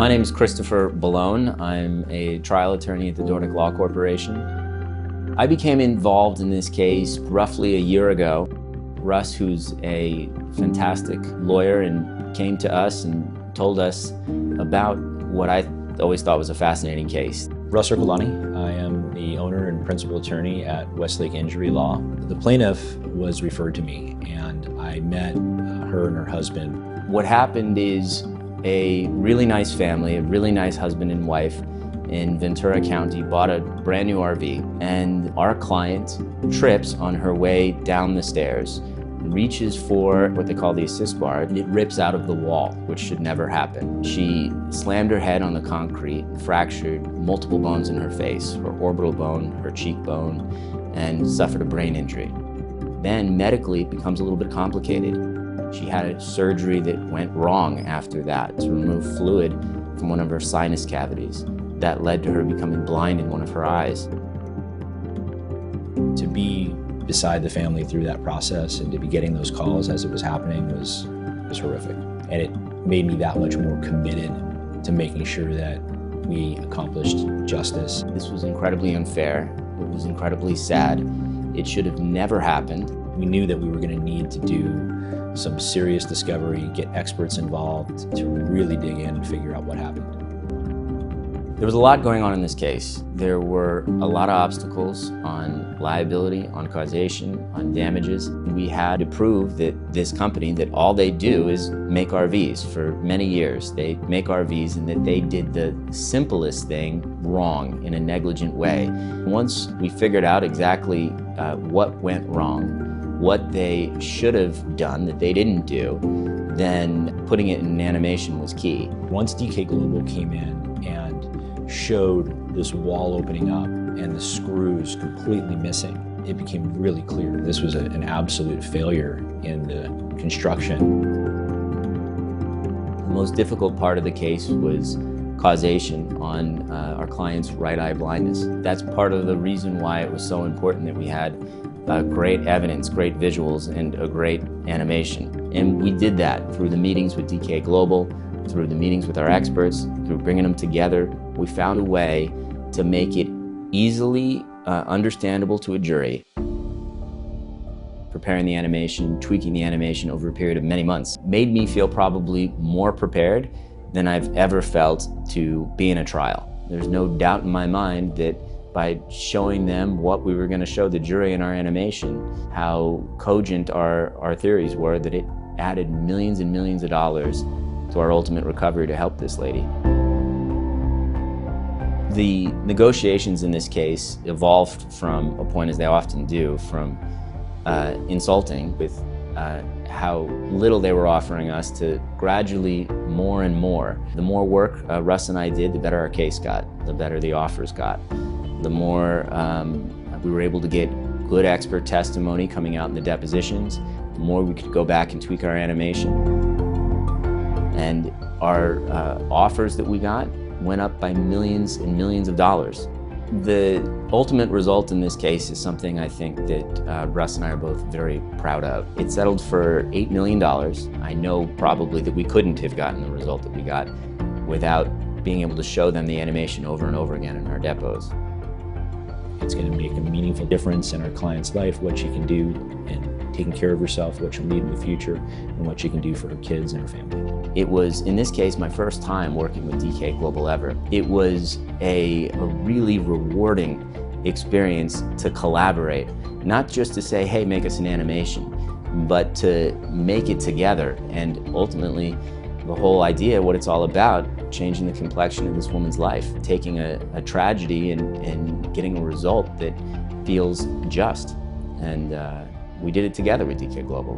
My name is Christopher Ballone. I'm a trial attorney at the Dornick Law Corporation. I became involved in this case roughly a year ago. Russ, who's a fantastic lawyer, and came to us and told us about what I always thought was a fascinating case. Russ Ercolani. I am the owner and principal attorney at Westlake Injury Law. The plaintiff was referred to me, and I met her and her husband. What happened is a really nice family, a really nice husband and wife in Ventura County bought a brand new RV, and our client trips on her way down the stairs, reaches for what they call the assist bar, and it rips out of the wall, which should never happen. She slammed her head on the concrete, fractured multiple bones in her face, her orbital bone, her cheekbone, and suffered a brain injury. Then medically it becomes a little bit complicated. She had a surgery that went wrong after that to remove fluid from one of her sinus cavities. That led to her becoming blind in one of her eyes. To be beside the family through that process and to be getting those calls as it was happening was horrific. And it made me that much more committed to making sure that we accomplished justice. This was incredibly unfair. It was incredibly sad. It should have never happened. We knew that we were going to need to do some serious discovery, get experts involved to really dig in and figure out what happened. There was a lot going on in this case. There were a lot of obstacles on liability, on causation, on damages. We had to prove that this company, that all they do is make RVs for many years. They make RVs, and that they did the simplest thing wrong in a negligent way. Once we figured out exactly what went wrong, what they should have done that they didn't do, then putting it in animation was key. Once DK Global came in and showed this wall opening up and the screws completely missing, it became really clear this was an absolute failure in the construction. The most difficult part of the case was causation on our client's right eye blindness. That's part of the reason why it was so important that we had great evidence, great visuals, and a great animation. And we did that through the meetings with DK Global, through the meetings with our experts, through bringing them together. We found a way to make it easily understandable to a jury. Preparing the animation, tweaking the animation over a period of many months made me feel probably more prepared than I've ever felt to be in a trial. There's no doubt in my mind that by showing them what we were going to show the jury in our animation, how cogent our theories were, that it added millions and millions of dollars to our ultimate recovery to help this lady. The negotiations in this case evolved from a point, as they often do, from insulting with how little they were offering us to gradually more and more. The more work Russ and I did, the better our case got, the better the offers got. The more we were able to get good expert testimony coming out in the depositions, the more we could go back and tweak our animation. And our offers that we got went up by millions and millions of dollars. The ultimate result in this case is something I think that Russ and I are both very proud of. It settled for $8 million. I know probably that we couldn't have gotten the result that we got without being able to show them the animation over and over again in our depots. It's going to make a meaningful difference in our client's life, what she can do in taking care of herself, what she'll need in the future, and what she can do for her kids and her family. It was, in this case, my first time working with DK Global ever. It was a really rewarding experience to collaborate, not just to say, hey, make us an animation, but to make it together. And ultimately, the whole idea, what it's all about, changing the complexion of this woman's life, taking a tragedy and getting a result that feels just. And we did it together with DK Global.